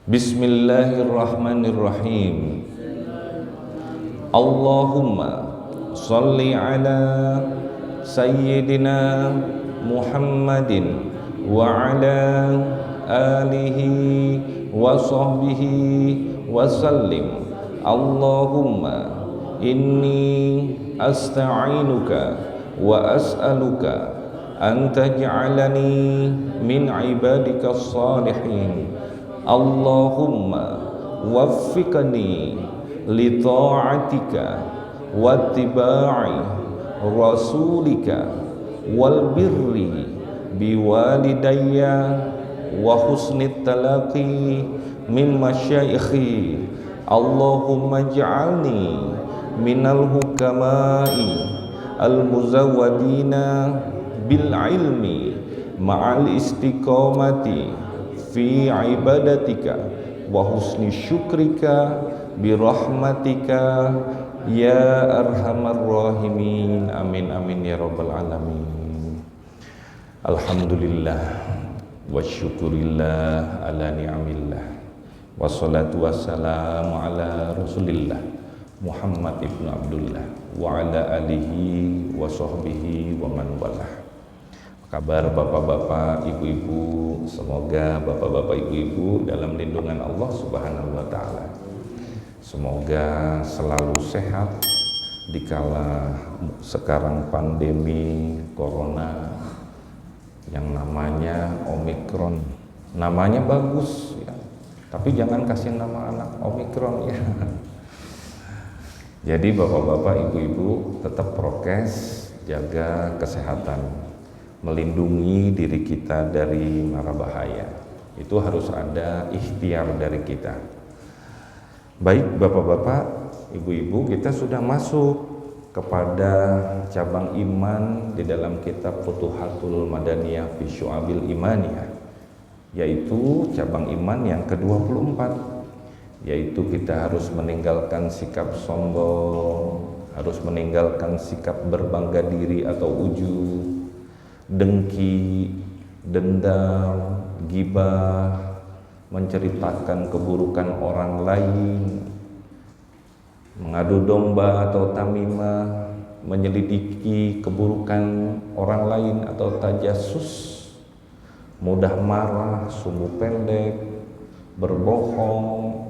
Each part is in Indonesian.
Bismillahirrahmanirrahim. Allahumma salli ala Sayyidina Muhammadin wa ala alihi wa sahbihi wa sallim. Allahumma inni asta'inuka wa as'aluka an taj'alani min ibadika salihin. Allahumma waffiqni li ta'atika wa ittiba'i rasulika wal birri biwalidayya wa husni talaqi min masyaikhi. Allahumma ij'alni minal hukama'i al muzawwadina bil ilmi ma'al istiqamati fi ibadatika wa husni syukrika bi rahmatika ya arhamar rahimin. Amin amin ya rabbal alamin. Alhamdulillah wa syukurillah ala ni'amillah wassalatu wassalamu ala rasulillah Muhammad ibn Abdullah wa ala alihi wa sahbihi wa man walah. Kabar bapak-bapak, ibu-ibu, semoga bapak-bapak, ibu-ibu dalam lindungan Allah Subhanahu wa taala. Semoga selalu sehat dikala sekarang pandemi corona yang namanya Omikron. Namanya bagus ya. Tapi jangan kasih nama anak Omikron ya. Jadi bapak-bapak, ibu-ibu tetap prokes, jaga kesehatan, melindungi diri kita dari mara bahaya. Itu harus ada ikhtiar dari kita. Baik bapak-bapak, ibu-ibu, kita sudah masuk kepada cabang iman di dalam kitab Futuhatul Madaniyah fi Syu'abil Imaniyah, yaitu cabang iman yang ke-24, yaitu kita harus meninggalkan sikap sombong, harus meninggalkan sikap berbangga diri atau ujub, dengki, dendam, gibah, menceritakan keburukan orang lain, mengadu domba atau tamimah, menyelidiki keburukan orang lain atau tajasus, mudah marah, sumbu pendek, berbohong,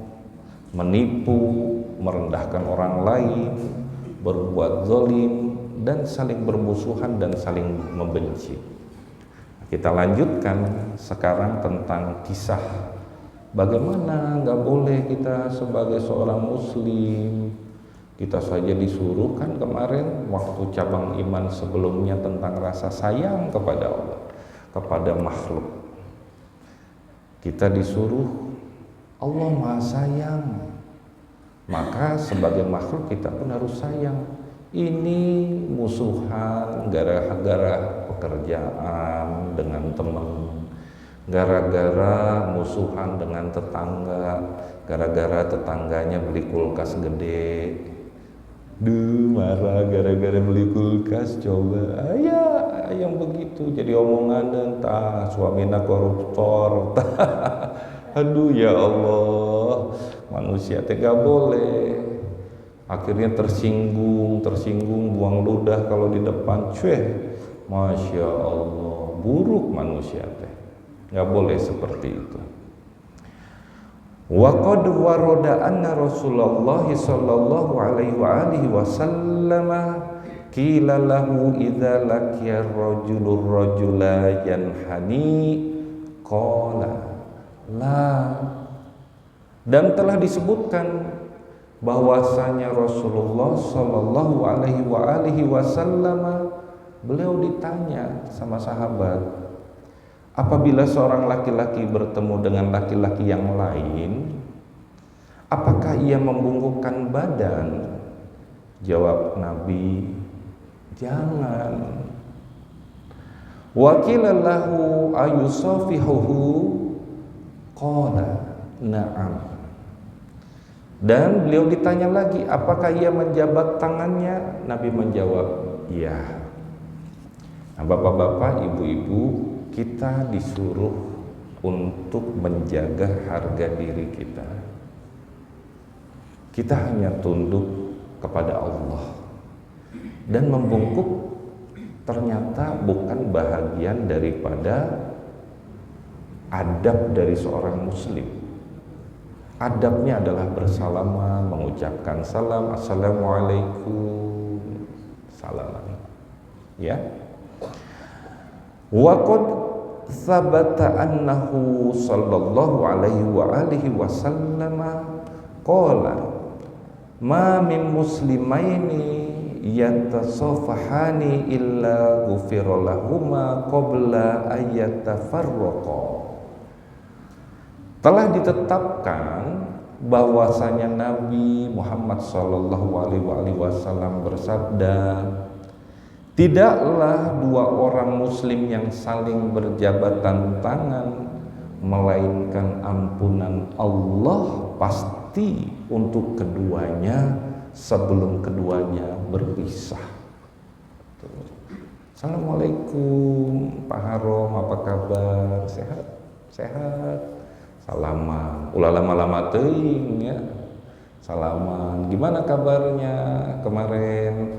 menipu, merendahkan orang lain, berbuat zalim, dan saling bermusuhan dan saling membenci. Kita lanjutkan sekarang tentang kisah bagaimana nggak boleh kita sebagai seorang muslim. Kita saja disuruh kan kemarin waktu cabang iman sebelumnya tentang rasa sayang kepada Allah, kepada makhluk. Kita disuruh Allah Maha Sayang, maka sebagai makhluk kita pun harus sayang. Ini musuhan gara-gara pekerjaan dengan teman, gara-gara musuhan dengan tetangga, gara-gara tetangganya beli kulkas gede, marah gara-gara beli kulkas. Coba yang begitu jadi omongan, entah suaminya koruptor. Aduh ya Allah, manusia gak boleh. Akhirnya tersinggung, buang ludah kalau di depan, Masya Allah, buruk manusia teh. Nggak boleh seperti itu. Wa qad warada anna Rasulullah sallallahu alaihi wa alihi wasallam qila lahu idza laqiya ar-rajulu ar-rajula yanhani qala la. Dan telah disebutkan bahwasanya Rasulullah Shallallahu Alaihi Wasallam beliau ditanya sama sahabat, apabila seorang laki-laki bertemu dengan laki-laki yang lain, apakah ia membungkukkan badan? Jawab Nabi, jangan. Wa qila lahu ayusafihuhu qala na'am. Dan beliau ditanya lagi, apakah ia menjabat tangannya? Nabi menjawab, iya. Nah, bapak-bapak, ibu-ibu, kita disuruh untuk menjaga harga diri kita. Kita hanya tunduk kepada Allah, dan membungkuk ternyata bukan bahagian daripada adab dari seorang muslim. Adabnya adalah bersalaman, mengucapkan salam, assalamualaikum, salam, ya. Wa qad thabata annahu sallallahu alaihi wa alihi wasallam qala ma min muslimaini yatasafahani illa ghufira lahuma qabla ayyatafarraqa. Telah ditetapkan bahwasanya Nabi Muhammad sallallahu alaihi wasallam bersabda, tidaklah dua orang muslim yang saling berjabatan tangan melainkan ampunan Allah pasti untuk keduanya sebelum keduanya berpisah. Assalamualaikum Pak Harom, apa kabar? Sehat? Sehat. Salaman. Ulah lama-lama teuing ya. Salaman. Gimana kabarnya kemarin?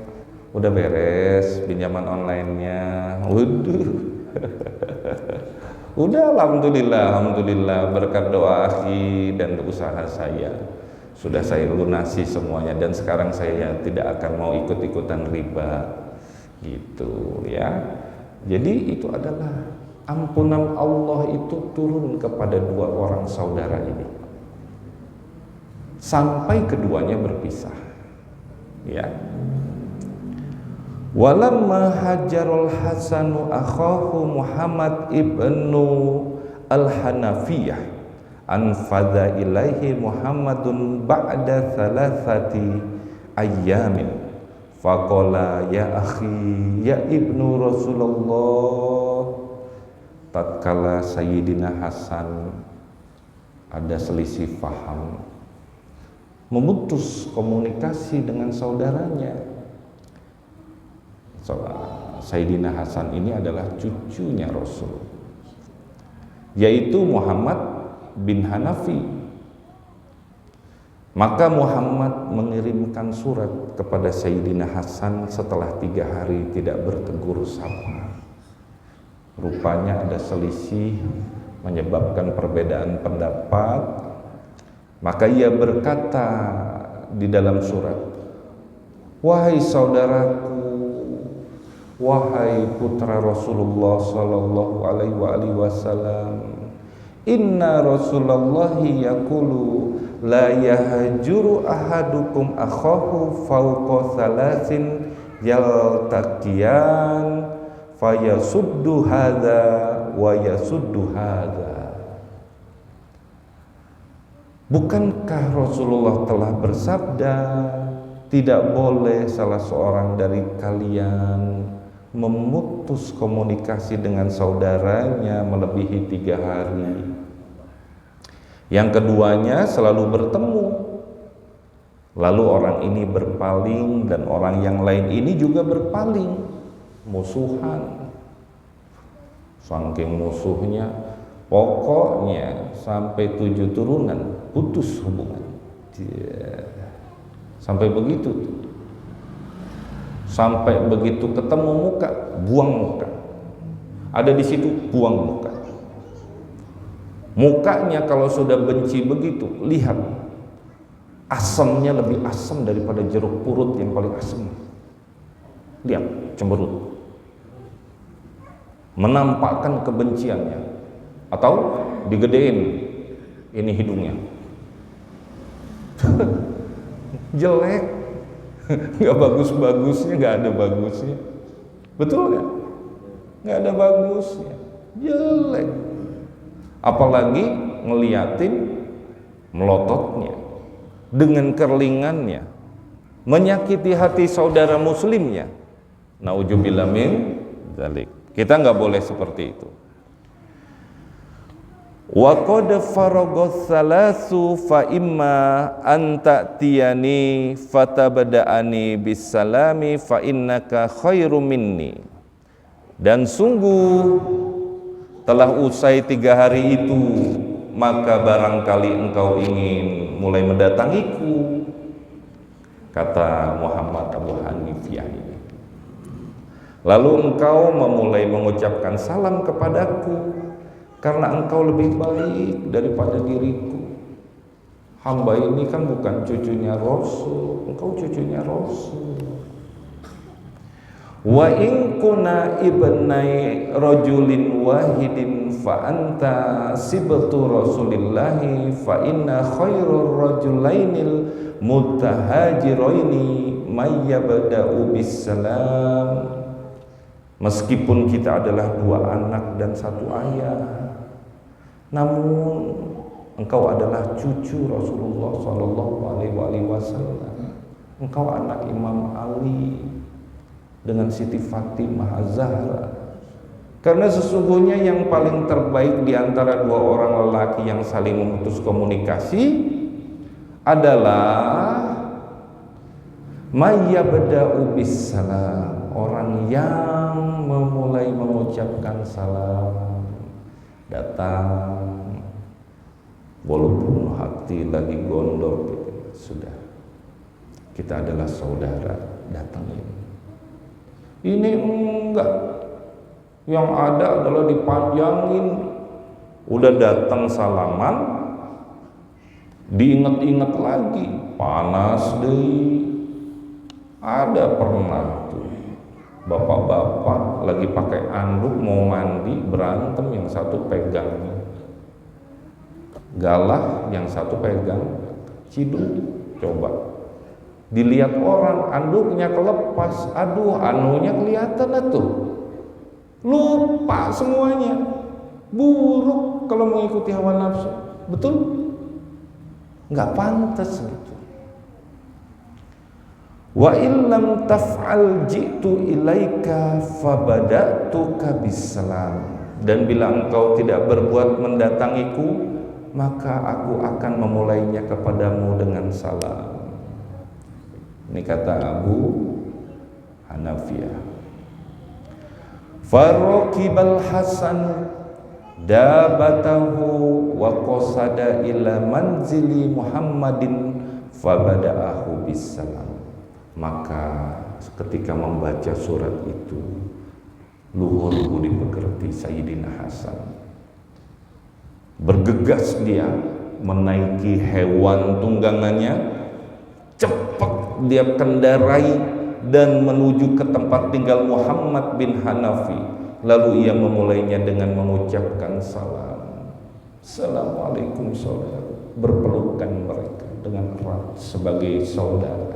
Udah beres pinjaman online-nya? Waduh. Udah, alhamdulillah berkat doa akhi dan usaha saya sudah saya lunasi semuanya, dan sekarang saya tidak akan mau ikut-ikutan riba gitu ya. Jadi itu adalah ampunan Allah itu turun kepada dua orang saudara ini sampai keduanya berpisah ya. Walamma hajarul Hasanu akhahu Muhammad ibnu al-Hanafiyah anfadha ilaihi Muhammadun ba'da thalathati ayyamin faqala ya akhi ya ibnu Rasulullah. Tatkala Sayyidina Hasan ada selisih paham, memutus komunikasi dengan saudaranya. Sayyidina Hasan ini adalah cucunya Rasul, yaitu Muhammad bin Hanafi. Maka Muhammad mengirimkan surat kepada Sayyidina Hasan setelah 3 hari tidak bertegur sapa. Rupanya ada selisih menyebabkan perbedaan pendapat. Maka ia berkata di dalam surat, wahai saudaraku, wahai putra Rasulullah sallallahu alaihi wasallam, inna Rasulullahi yaqulu la yahjuru ahadukum akhahu fawqa thalathin yaltaqiyan fayasuddu hadza wa yasuddu hadza. Bukankah Rasulullah telah bersabda, tidak boleh salah seorang dari kalian memutus komunikasi dengan saudaranya melebihi 3 hari. Yang keduanya selalu bertemu. Lalu orang ini berpaling dan orang yang lain ini juga berpaling. Musuhan. Saking musuhnya, pokoknya sampai 7 turunan putus hubungan. Sampai begitu. Sampai begitu ketemu muka, buang muka. Ada di situ, buang muka. Mukanya kalau sudah benci begitu, lihat asamnya lebih asam daripada jeruk purut yang paling asam. Lihat, cemberut. Menampakkan kebenciannya. Atau digedein ini hidungnya. Jelek. Gak bagus-bagusnya, gak ada bagusnya. Betul gak? Gak ada bagusnya. Jelek. Apalagi ngeliatin melototnya dengan kerlingannya, menyakiti hati saudara muslimnya. Nauzubillah min dzalik. Kita nggak boleh seperti itu. Wa qad faragat salasu fa imma an ta'tiyani fatabda'ani bisalami fa innaka khairum minni. Dan sungguh telah usai 3 hari itu, maka barangkali engkau ingin mulai mendatangiku, kata Muhammad Abu Hanifah ini. Lalu engkau memulai mengucapkan salam kepadaku, karena engkau lebih baik daripada diriku. Hamba ini kan bukan cucunya Rasul, engkau cucunya Rasul. Wa in kunna ibnai rajulin wahidin fa anta sibtu Rasulillahi fa inna khairur rajulainil mutahajiraini may yabda'u bisalam. Meskipun kita adalah 2 anak dan 1 ayah, namun engkau adalah cucu Rasulullah Sallallahu Alaihi Wasallam. Engkau anak Imam Ali dengan Siti Fatimah Az-Zahra. Karena sesungguhnya yang paling terbaik di antara 2 orang lelaki yang saling memutus komunikasi adalah mayyabda'u bisalam, orang yang memulai mengucapkan salam, datang walaupun hati lagi gondok gitu. Sudah, kita adalah saudara, datangin. Ini enggak, yang ada adalah dipanjangin. Udah datang salaman, diinget-inget lagi, panas deh. Ada pernah tuh bapak-bapak lagi pakai anduk mau mandi, berantem, yang satu pegang galah, yang satu pegang ciduk. Coba dilihat orang, anduknya kelepas, aduh anunya kelihatan tuh, lupa semuanya. Buruk kalau mengikuti hawa nafsu, betul? Nggak pantas gitu. Wa illam taf'al ji'tu ilaika fabada'tuka bisalam. Dan bila engkau tidak berbuat mendatangiku, maka aku akan memulainya kepadamu dengan salam. Ini kata Abu Hanafiyah. Farokibal Hasan dabatahu wa qasada ila manzili Muhammadin fabada'ahu bisalam. Maka ketika membaca surat itu, luhur budi pekerti Sayyidina Hasan, bergegas dia menaiki hewan tunggangannya, cepat dia kendarai dan menuju ke tempat tinggal Muhammad bin Hanafi. Lalu ia memulainya dengan mengucapkan salam. Assalamualaikum saudara. Berpelukan mereka dengan erat sebagai saudara.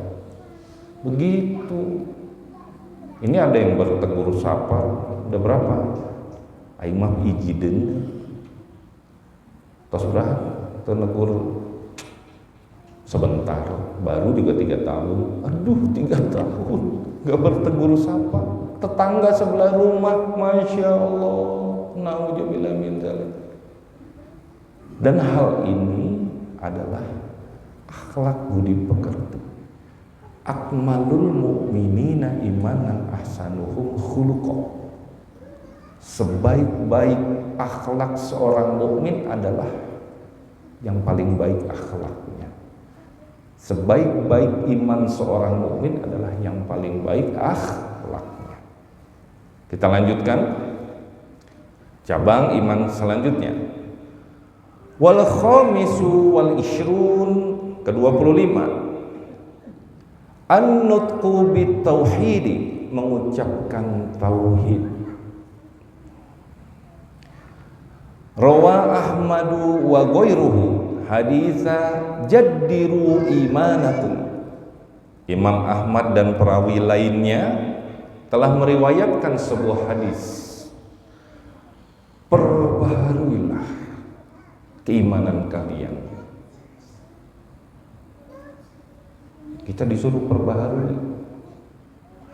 Begitu. Ini ada yang bertegur sapa. Udah berapa? Aing mah ijideun. Tos berapa? Tenegur sebentar, baru juga 3 tahun. Aduh, 3 tahun gak bertegur sapa. Tetangga sebelah rumah, Masya Allah, na'udzubillah min dzalik. Dan hal ini adalah akhlak budi pekerti. Akmalul mu'minina imanan ahsanuhum khuluqa. Sebaik-baik akhlak seorang mukmin adalah yang paling baik akhlaknya. Sebaik-baik iman seorang mukmin adalah yang paling baik akhlaknya. Kita lanjutkan cabang iman selanjutnya. Wal khamisu wal ishrun, ke-25, an-nutqu bit tauhidi, mengucapkan tauhid. Rawa Ahmadu wa ghairuhu haditsa jaddiru imanakum. Imam Ahmad dan perawi lainnya telah meriwayatkan sebuah hadis, perbaharuilah keimanan kalian. Kita disuruh perbaharui,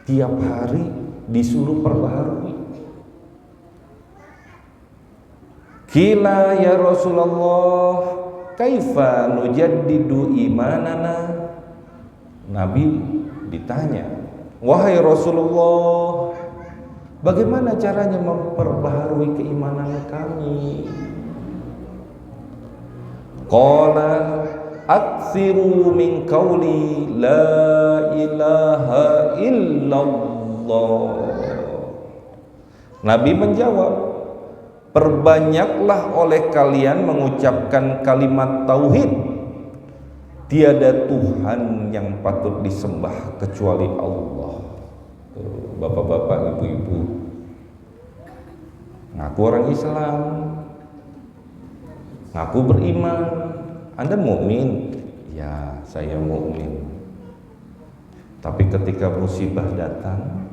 tiap hari disuruh perbaharui. Qila ya Rasulullah, kaifa nujaddidu imanana? Nabi ditanya, wahai Rasulullah, Bagaimana caranya memperbaharui keimanan kami? Qala aksiru min qawli la ilaha illallah. Nabi menjawab, perbanyaklah oleh kalian mengucapkan kalimat tauhid, tiada Tuhan yang patut disembah kecuali Allah. Bapak-bapak, ibu-ibu, ngaku orang Islam, ngaku beriman. Anda mukmin? Ya, saya mukmin. Tapi ketika musibah datang,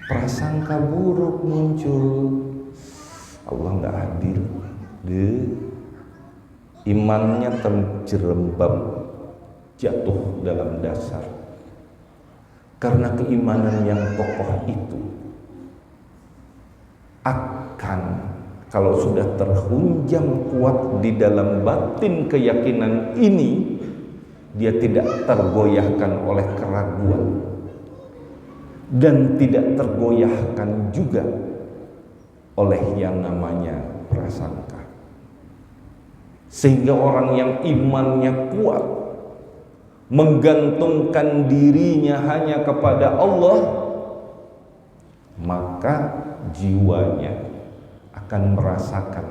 prasangka buruk muncul. Allah nggak adil. Imannya terjerembab, jatuh dalam dasar. Karena keimanan yang kokoh itu akan, kalau sudah terhunjam kuat di dalam batin keyakinan ini, dia tidak tergoyahkan oleh keraguan dan tidak tergoyahkan juga oleh yang namanya prasangka. Sehingga orang yang imannya kuat, menggantungkan dirinya hanya kepada Allah, maka jiwanya akan merasakan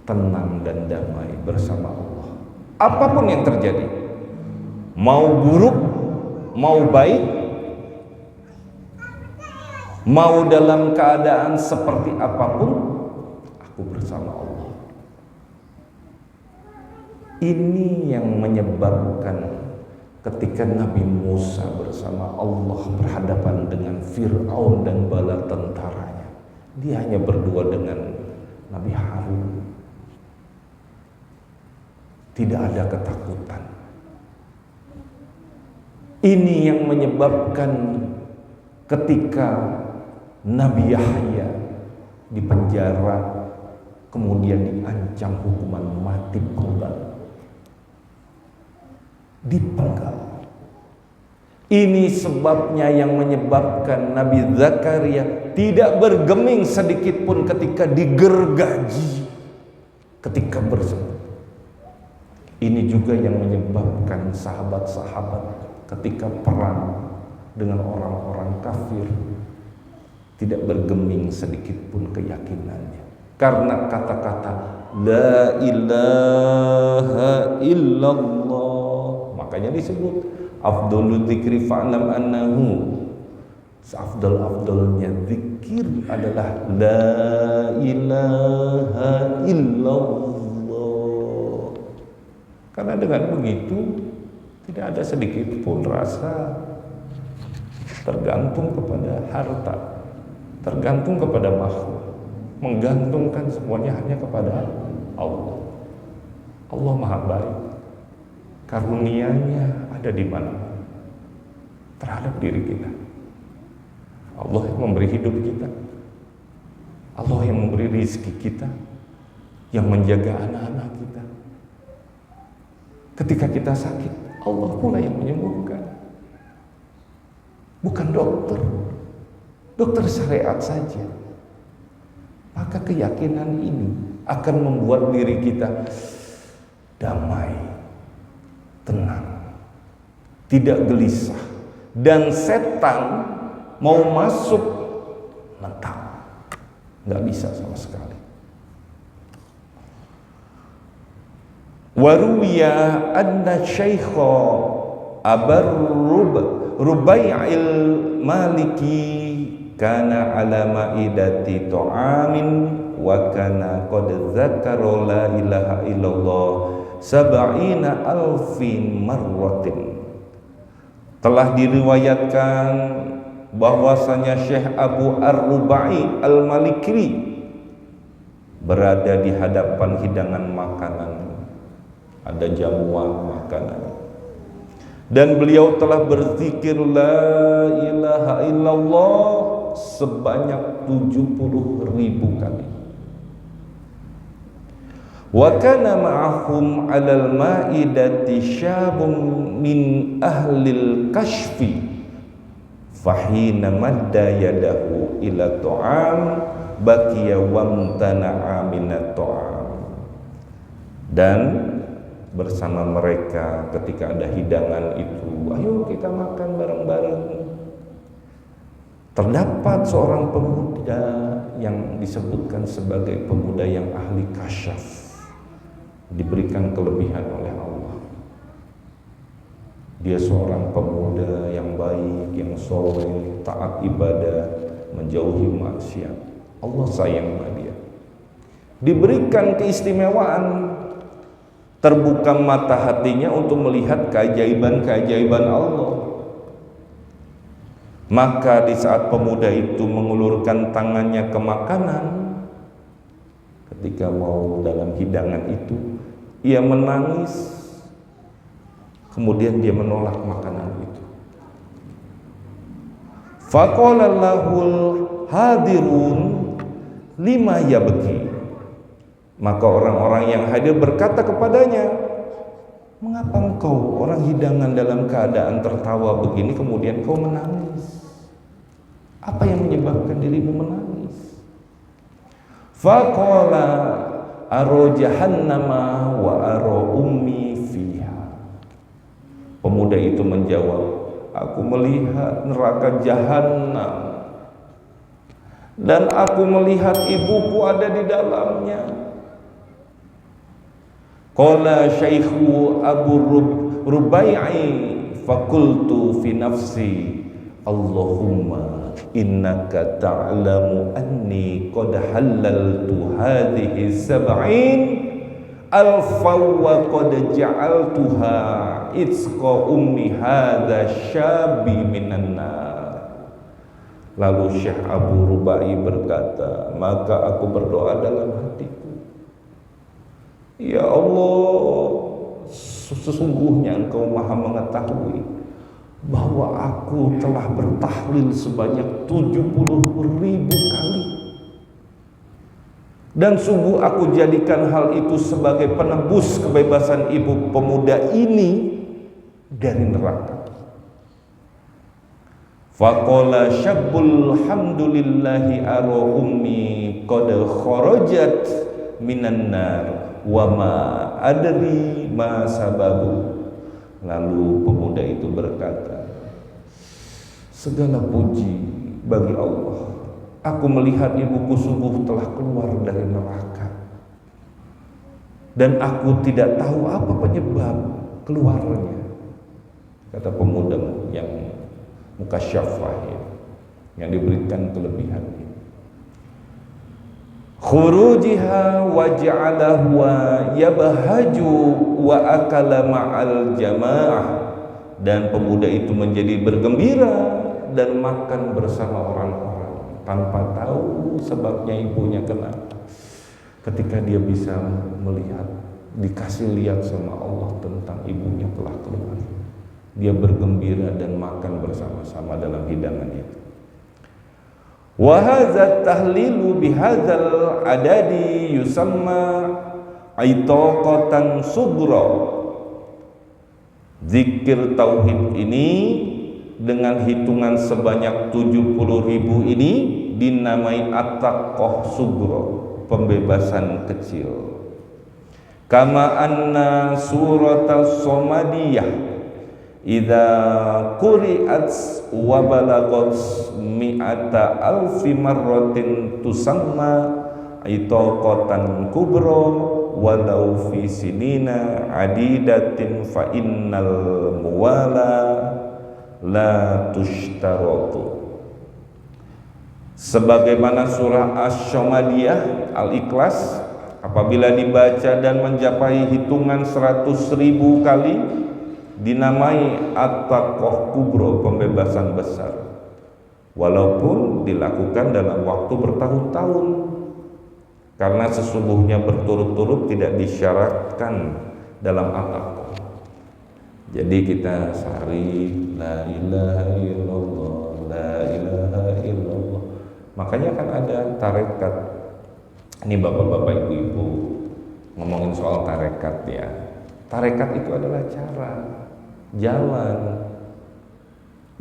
tenang dan damai bersama Allah. Apapun yang terjadi, mau buruk, mau baik, mau dalam keadaan seperti apapun, aku bersama Allah. Ini yang menyebabkan ketika Nabi Musa bersama Allah berhadapan dengan Fir'aun dan bala tentaranya, dia hanya berdua dengan Nabi Harun. Tidak ada ketakutan. Ini yang menyebabkan ketika Nabi Yahya dipenjara, kemudian diancam hukuman mati penggal, dipenggal. Ini sebabnya yang menyebabkan Nabi Zakaria tidak bergeming sedikit pun ketika digergaji, ketika bersebut. Ini juga yang menyebabkan sahabat-sahabat ketika perang dengan orang-orang kafir tidak bergeming sedikit pun keyakinannya, karena kata-kata la ilaha illallah. Makanya disebut afdhalul dzikri fa'lam annahu, seafdal-afdalnya zikir adalah la ilaha illallah. Karena dengan begitu tidak ada sedikit pun rasa tergantung kepada harta, tergantung kepada makhluk, menggantungkan semuanya hanya kepada Allah. Allah Maha Baik, karunia-Nya ada di mana? Terhadap diri kita. Allah yang memberi hidup kita, Allah yang memberi rezeki kita, yang menjaga anak-anak kita. Ketika kita sakit, Allah pula yang menyembuhkan, bukan dokter. Dokter syariat saja. Maka keyakinan ini akan membuat diri kita damai, tenang, tidak gelisah, dan setan mau masuk mental, nggak bisa sama sekali. Waruya anna syaikha Abar Rubai'il Maliki kana ala ma'idati ta'amin wa kana qad dzakara la ilaha illallah sab'ina alfin marratin. Telah diriwayatkan bahwasanya Syekh Abu Ar-Rubai Al-Maliki berada di hadapan hidangan makanan, ada jamuan makanan, dan beliau telah berzikir la ilaha illallah sebanyak 70.000 kali. Wa kana ma'ahum 'alal ma'idati syabun min ahlil kashfi fahina madda yadahu ila ta'am baqiya wamtana'a minat ta'am. Dan bersama mereka ketika ada hidangan itu, ayo kita makan bareng-bareng. Terdapat seorang pemuda yang disebutkan sebagai pemuda yang ahli kasyaf, diberikan kelebihan oleh Allah. Dia seorang pemuda yang baik, yang soleh, taat ibadah, menjauhi maksiat. Allah sayang sama dia. Diberikan keistimewaan, terbuka mata hatinya untuk melihat keajaiban-keajaiban Allah. Maka di saat pemuda itu mengulurkan tangannya ke makanan, ketika mau dalam hidangan itu, ia menangis. Kemudian dia menolak makanan itu. Faqala lahul hadirun lima yabki. Maka orang-orang yang hadir berkata kepadanya, mengapa engkau orang hidangan dalam keadaan tertawa begini kemudian kau menangis? Apa yang menyebabkan dirimu menangis? Faqala aro jahannama wa aro ummi fiha. Pemuda itu menjawab, aku melihat neraka jahanam dan aku melihat ibuku ada di dalamnya. Qala syaikhu Abu Rubai'i fakultu fi nafsi Allahumma innaka ta'lamu anni qad halaltu hadhihi sab'in alfa wa qad ja'altuha itsqa ummi hadha syabi minan nar. Lalu Syekh Abu Rubai berkata, maka aku berdoa dalam hatiku, ya Allah, sesungguhnya Engkau Maha mengetahui bahwa aku telah bertahlil sebanyak 70.000 kali, dan sungguh aku jadikan hal itu sebagai penebus kebebasan ibu pemuda ini dari neraka. Faqala syabbul hamdulillahi ara ummi qad kharajat minan nar wa ma adri ma sababu. Lalu pemuda itu berkata, segala puji bagi Allah, aku melihat ibuku sungguh telah keluar dari neraka dan aku tidak tahu apa penyebab keluarnya. Kata pemuda yang mukasyafah yang diberikan kelebihan ini, khurujiha wa ja'alahu yabhaju wa akala ma'al jamaah. Dan pemuda itu menjadi bergembira dan makan bersama orang-orang tanpa tahu sebabnya ibunya kenapa. Ketika dia bisa melihat, dikasih lihat sama Allah tentang ibunya telah keluar, dia bergembira dan makan bersama-sama dalam hidangan itu. Wa hadza tahlilu bihadzal adadi yusamma aitaqatan sughra. Zikir tauhid ini dengan hitungan sebanyak 70.000 ini dinamai at-taqah sughra, pembebasan kecil. Kama anna suratas somadiyah idza quri'at wa balagat mi'ata alfi marratin tusamma itaqatan kubra walau fi sinina adidatin fa innal muwala la tushtaratu. Sebagaimana surah Asy-Syamadiyah Al-Ikhlas apabila dibaca dan mencapai hitungan 100.000 kali dinamai at-taqah kubro, pembebasan besar, walaupun dilakukan dalam waktu bertahun-tahun, karena sesungguhnya berturut-turut tidak disyaratkan dalam at-taqah. Jadi kita sehari la ilaha illallah, la ilaha illallah. Makanya kan ada tarekat. Ini bapak-bapak ibu-ibu ngomongin soal tarekat ya. Tarekat itu adalah cara, jalan,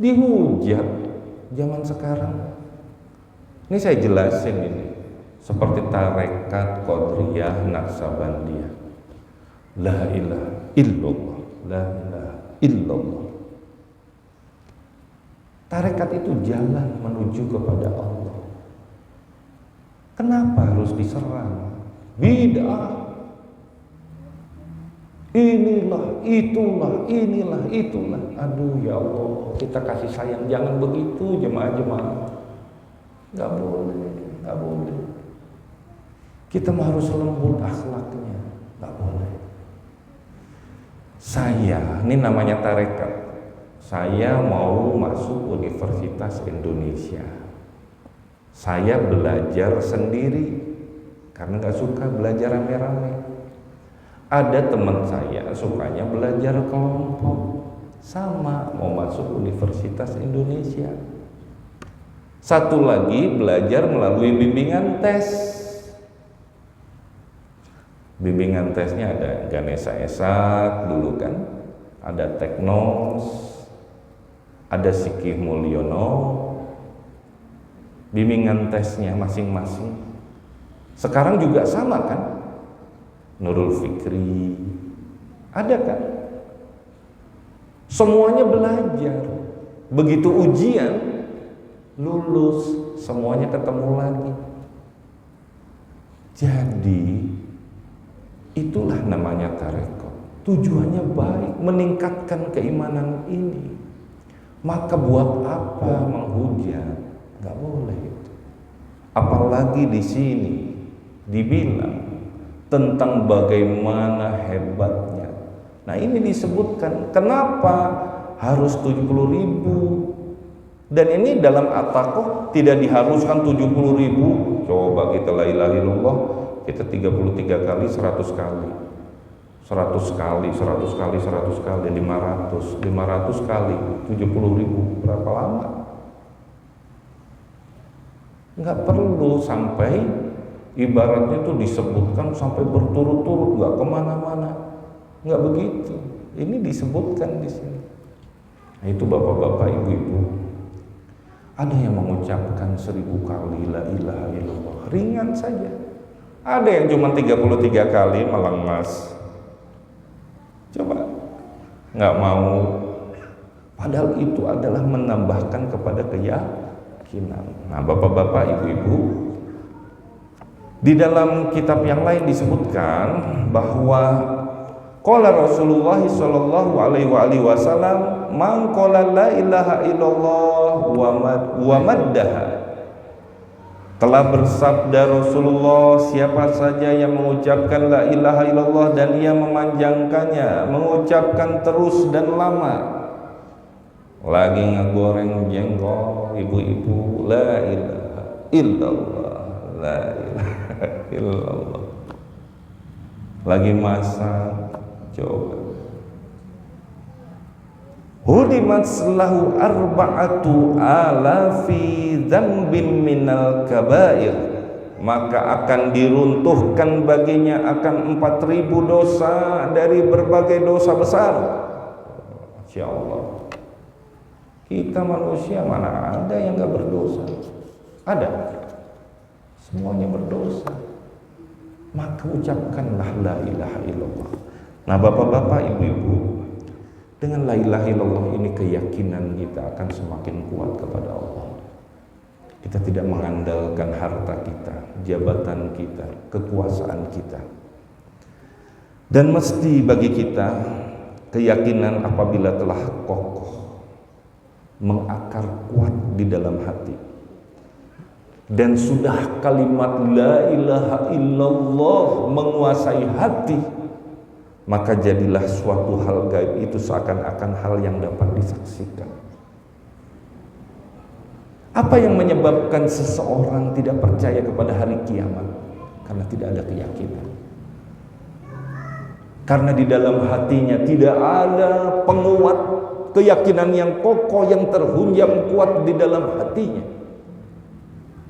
dihujat zaman sekarang. Ini saya jelasin ini. Seperti tarekat Qadiriyah Naqsabandiyah. La ilaha illallah, la ilaha illallah. Tarekat itu jalan menuju kepada Allah. Kenapa harus diserang? Bid'ah. Inilah, inilah, itulah. Aduh ya Allah, kita kasih sayang, jangan begitu jemaah-jemaah. Gak boleh, gak boleh. Kita harus lembut akhlaknya, gak boleh. Saya, ini namanya tarekat. Saya mau masuk Universitas Indonesia. Saya belajar sendiri karena gak suka belajar rame-rame. Ada teman saya sukanya belajar kelompok, sama mau masuk Universitas Indonesia. Satu lagi belajar melalui bimbingan tes. Bimbingan tesnya ada Ganesha Esak dulu kan, ada Teknos, ada Sikih Mulyono. Bimbingan tesnya masing-masing. Sekarang juga sama kan? Nurul Fikri, ada kan? Semuanya belajar. Begitu ujian, lulus, semuanya ketemu lagi. Jadi, itulah namanya tarekat. Tujuannya baik, meningkatkan keimanan ini. Maka buat apa menghujat? Gak boleh itu. Apalagi di sini dibilang tentang bagaimana hebatnya. Nah ini disebutkan kenapa harus 70.000, dan ini dalam at-taqwa tidak diharuskan 70.000. Coba kita la ilaha illallah, kita 33 kali 100 kali 100 kali 100 kali 100 kali 500 kali 70.000, berapa lama? Nggak perlu sampai ibaratnya itu disebutkan sampai berturut-turut, nggak kemana-mana, nggak begitu. Ini disebutkan di sini. Nah, itu bapak-bapak, ibu-ibu, ada yang mengucapkan 1000 kali la ilaha illallah, ringan saja. Ada yang cuma 33 kali melengas. Coba, nggak mau. Padahal itu adalah menambahkan kepada keyakinan. Nah, bapak-bapak, ibu-ibu, di dalam kitab yang lain disebutkan bahwa qala Rasulullah sallallahu alaihi wasallam, man qala la ilaha illallah wa maddaha. Telah bersabda Rasulullah, siapa saja yang mengucapkan la ilaha illallah dan ia memanjangkannya, mengucapkan terus dan lama. Lagi ngegoreng jengkol, ibu-ibu, la ilaha illallah, la ilaha illallah. Lagi masak, coba. Hudimat lahu arba'atu alafi dzambin minal kabair, maka akan diruntuhkan baginya akan 4.000 dosa dari berbagai dosa besar. Masya Allah. Kita manusia mana ada yang gak berdosa? Ada. Semuanya berdosa. Maka ucapkanlah la ilaha illallah. Nah bapak-bapak, ibu-ibu, dengan la ilaha illallah ini keyakinan kita akan semakin kuat kepada Allah. Kita tidak mengandalkan harta kita, jabatan kita, kekuasaan kita. Dan mesti bagi kita keyakinan apabila telah kokoh, mengakar kuat di dalam hati, dan sudah kalimat la ilaha illallah menguasai hati, maka jadilah suatu hal gaib itu seakan-akan hal yang dapat disaksikan. Apa yang menyebabkan seseorang tidak percaya kepada hari kiamat? Karena tidak ada keyakinan. Karena di dalam hatinya tidak ada penguat keyakinan yang kokoh, yang terhunjam kuat di dalam hatinya.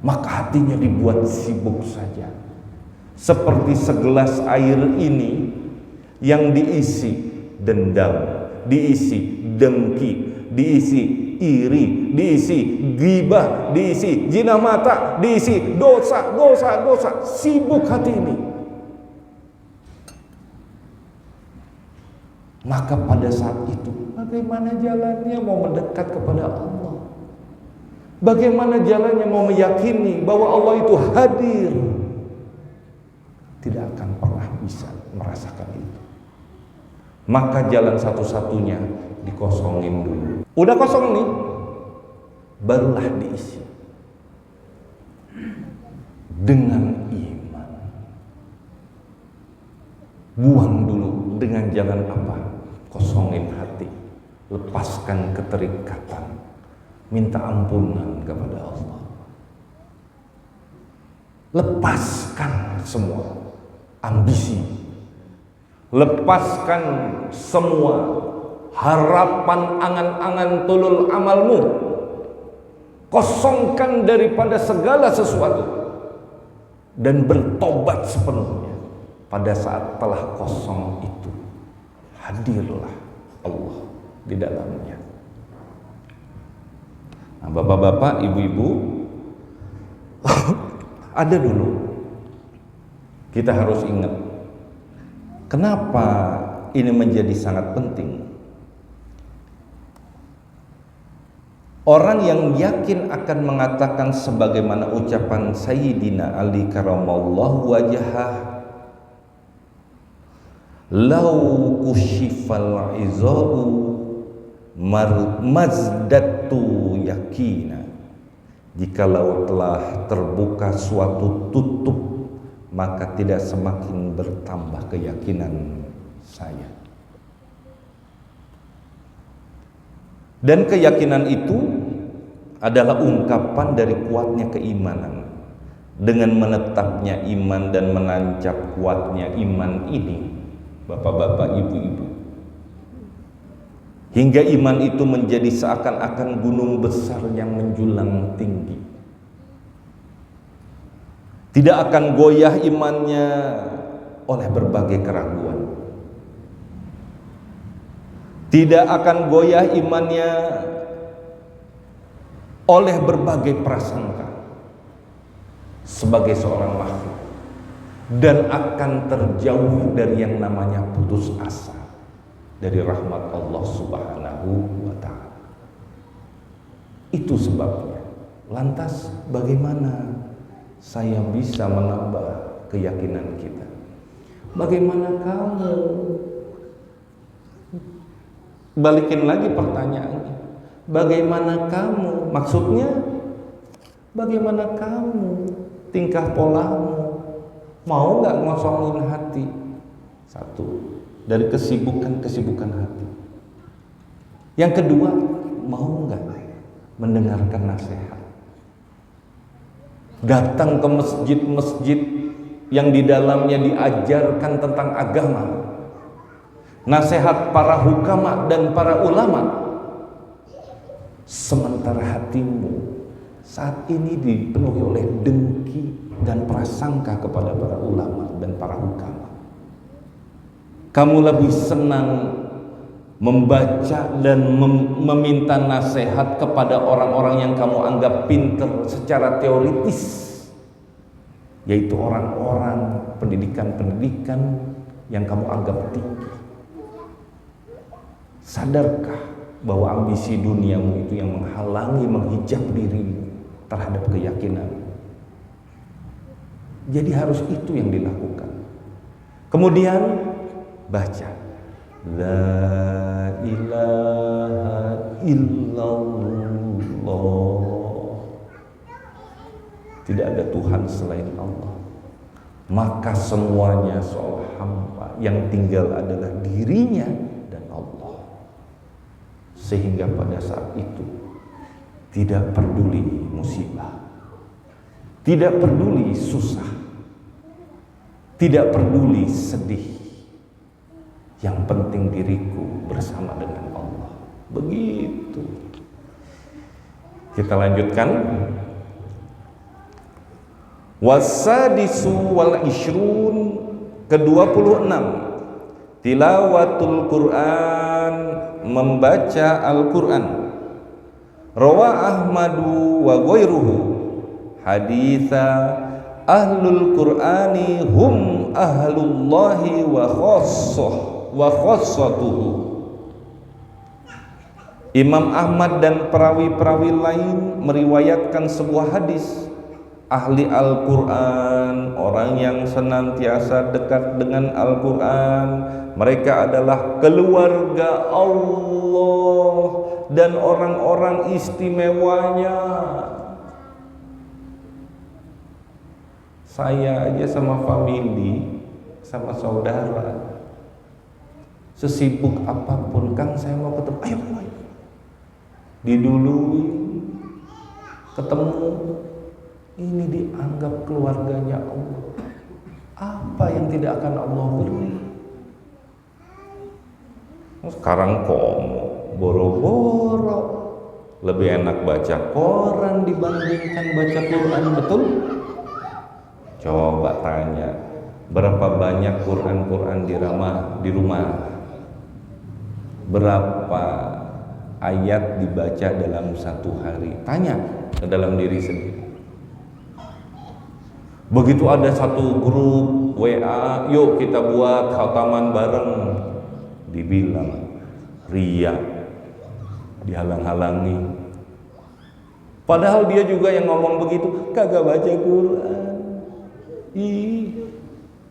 Maka hatinya dibuat sibuk saja. Seperti segelas air ini yang diisi dendam, diisi dengki, diisi iri, diisi ghibah, diisi zina mata, diisi dosa, sibuk hati ini. Maka pada saat itu, bagaimana jalannya mau mendekat kepada Allah? Bagaimana jalannya mau meyakini bahwa Allah itu hadir? Tidak akan pernah bisa merasakan itu. Maka jalan satu-satunya dikosongin dulu. Udah kosong nih, barulah diisi dengan iman. Buang dulu dengan jalan apa? Kosongin hati, lepaskan keterikatan, minta ampunan kepada Allah. Lepaskan semua ambisi, lepaskan semua harapan angan-angan tulul amalmu, kosongkan daripada segala sesuatu dan bertobat sepenuhnya. Pada saat telah kosong itu, hadirlah Allah di dalamnya. Nah, bapak-bapak, ibu-ibu, ada dulu kita harus ingat kenapa ini menjadi sangat penting. Orang yang yakin akan mengatakan sebagaimana ucapan Sayyidina Ali karamallahu wajhah, lau kushifal izau mazdatu yakina. Jikalau telah terbuka suatu tutup, maka tidak semakin bertambah keyakinan saya. Dan keyakinan itu adalah ungkapan dari kuatnya keimanan. Dengan menetapnya iman dan menancap kuatnya iman ini, bapak-bapak, ibu-ibu, hingga iman itu menjadi seakan-akan gunung besar yang menjulang tinggi. Tidak akan goyah imannya oleh berbagai keraguan. Tidak akan goyah imannya oleh berbagai prasangka sebagai seorang makhluk, dan akan terjauh dari yang namanya putus asa dari rahmat Allah Subhanahu wa ta'ala. Itu sebabnya. Lantas bagaimana saya bisa menambah keyakinan kita? Bagaimana kamu? Balikin lagi pertanyaannya. Bagaimana kamu? Maksudnya bagaimana kamu? Tingkah polamu, mau nggak ngosongin hati? Satu, dari kesibukan hati. Yang kedua, mau nggak mendengarkan nasihat? Datang ke masjid-masjid yang di dalamnya diajarkan tentang agama, nasihat para hukama dan para ulama, sementara hatimu saat ini dipenuhi oleh dengki dan prasangka kepada para ulama dan para hukama. Kamu lebih senang membaca dan meminta nasihat kepada orang-orang yang kamu anggap pintar secara teoritis, yaitu orang-orang pendidikan yang kamu anggap tinggi. Sadarkah bahwa ambisi duniamu itu yang menghalangi, menghijab dirimu terhadap keyakinan? Jadi harus itu yang dilakukan. Kemudian baca La ilaha illallah. Tidak ada Tuhan selain Allah. Maka semuanya soal hamba, yang tinggal adalah dirinya dan Allah. Sehingga pada saat itu tidak peduli musibah, tidak peduli susah, tidak peduli sedih. Yang penting diriku bersama dengan Allah. Begitu. Kita lanjutkan. Wasadisu wal ishrun, ke-26, tilawatul Quran, membaca Al-Quran. Rawa Ahmadu wa ghairuhu haditha ahlul Qur'ani hum ahlullahi wa khassatuhu. Imam Ahmad dan perawi-perawi lain meriwayatkan sebuah hadis, ahli Al-Quran, orang yang senantiasa dekat dengan Al-Quran, mereka adalah keluarga Allah dan orang-orang istimewanya. Saya aja sama family, sama saudara, sesibuk apapun, Kang saya mau ketemu, ayo didului, ketemu, ini dianggap keluarganya Allah. Apa yang tidak akan Allah beri? Sekarang komo, boro-boro, lebih enak baca koran dibandingkan baca Quran, betul? Coba tanya, berapa banyak Quran di rumah? Berapa ayat dibaca dalam satu hari? Tanya ke dalam diri sendiri. Begitu ada satu grup WA, yuk kita buat khataman bareng, dibilang ria, dihalang-halangi. Padahal dia juga yang ngomong begitu, kagak baca Quran.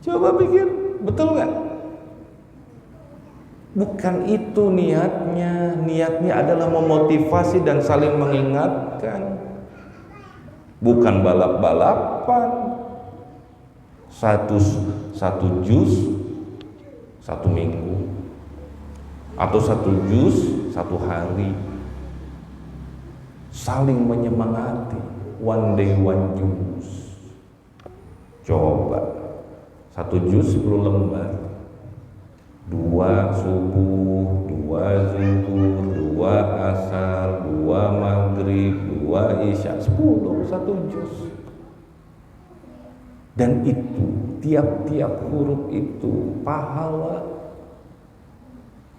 Coba pikir, betul nggak? Bukan itu niatnya. Niatnya adalah memotivasi dan saling mengingatkan, bukan balap-balapan. Satu juz satu minggu, atau satu juz satu hari, saling menyemangati, one day one juz. Coba satu juz 10 lembar, 2 subuh, 2 zuhur, 2 asar, 2 maghrib, 2 isya, 10, 1 juz. Dan itu tiap-tiap huruf itu pahala.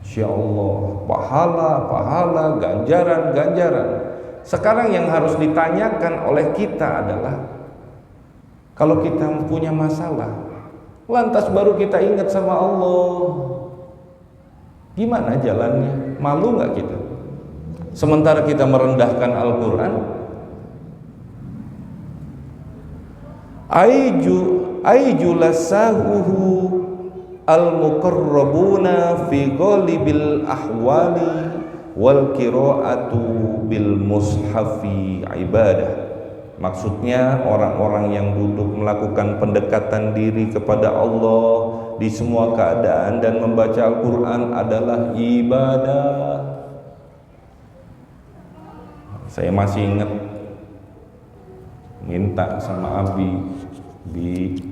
Masya Allah, pahala, ganjaran. Sekarang yang harus ditanyakan oleh kita adalah, kalau kita punya masalah, lantas baru kita ingat sama Allah, gimana jalannya? Malu nggak kita? Sementara kita merendahkan Al-Quran. Aijulasahuhu al-muqarrabuna fi ghalibil ahwali wal qira'atu bil mushafi ibadah. Maksudnya orang-orang yang duduk melakukan pendekatan diri kepada Allah di semua keadaan dan membaca Al-Quran adalah ibadah. Saya masih ingat minta sama Abi dikasih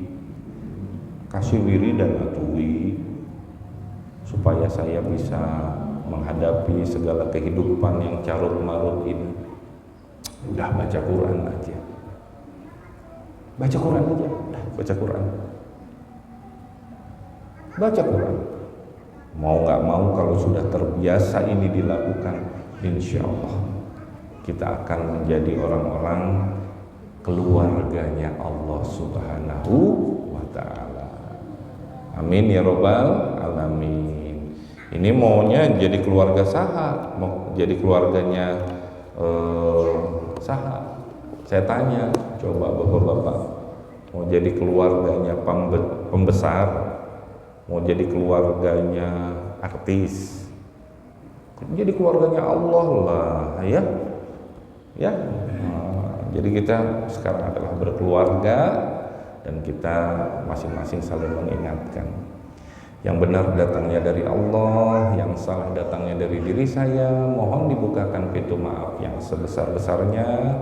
wiridan atui supaya saya bisa menghadapi segala kehidupan yang carut marut ini. Udah baca Quran aja, baca Quran. Mau nggak mau, kalau sudah terbiasa ini dilakukan, insya Allah kita akan menjadi orang-orang keluarganya Allah Subhanahu wa ta'ala. Amin ya robbal alamin. Ini maunya jadi keluarga saha, mau jadi keluarganya saha. Saya tanya, coba bapak-bapak, mau jadi keluarganya pembesar, mau jadi keluarganya artis, jadi keluarganya Allah lah, ya. Jadi kita sekarang adalah berkeluarga dan kita masing-masing saling mengingatkan. Yang benar datangnya dari Allah, yang salah datangnya dari diri saya. Mohon dibukakan pintu maaf yang sebesar-besarnya.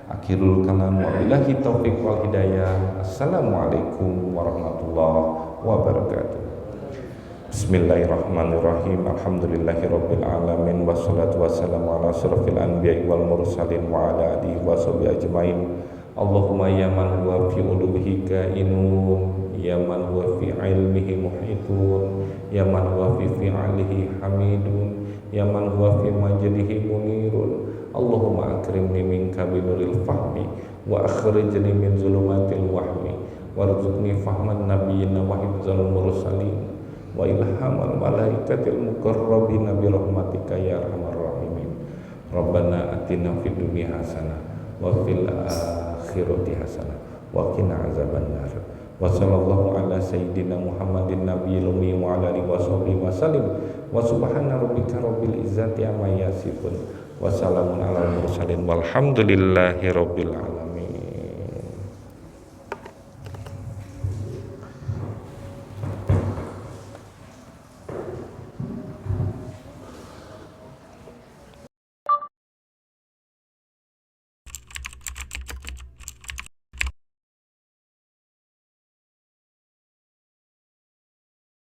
Akhirul kalam, wabillahi taufiq wal hidayah. Assalamualaikum warahmatullahi wabarakatuh. Bismillahirrahmanirrahim. Alhamdulillahirabbil alamin, wassalatu wassalamu ala asyrafil anbiya'i wal mursalin wa ala alihi washabihi ajmain. Allahumma ya man huwa fi uluhi kainun, ya man huwa fi ilmihi muhitun, ya man huwa fi fi'alihi hamidun, ya man huwa fi majdihi munirun. Allahumma bika binuril fahmi wa akhrijni min zulumatil wahmi warzuqni fahman nabiyina wa hifzal mursalin wa ilhamal malaikatil muqarrabina bi rahmatika ya arhamar rahimin. Rabbana atina fid dunya hasanah wa fil akhirati hasanah wa qina azabannar. Wa sallallahu ala sayyidina Muhammadin nabiyil ummi wa ala alihi washabbihi wasallim. Wa subhana rabbika rabbil izzati amma yasifun wa salamun alal mursalin walhamdulillahi rabbil alamin.